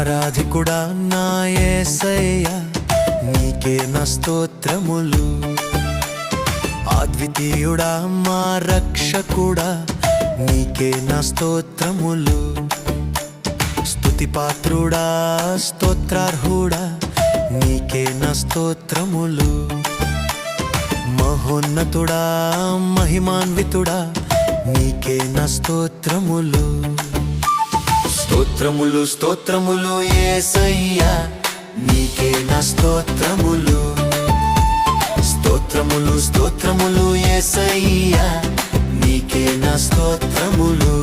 ఆరాధికుడా నా యేసయ్యా నీకే నా స్తోత్రములు. అద్వితీయుడా మా రక్షకుడా నీకే నా స్తోత్రములు. స్తుతిపాత్రుడా స్తోత్రార్హుడా నీకే నా స్తోత్రములు. మహోన్నతుడా మహిమాన్వితుడా నీకే నా స్తోత్రములు. స్తోత్రములు స్తోత్రములు యేసయ్యా నీకే నా స్తోత్రములు. స్తోత్రములు స్తోత్రములు యేసయ్యా నీకే నా స్తోత్రములు.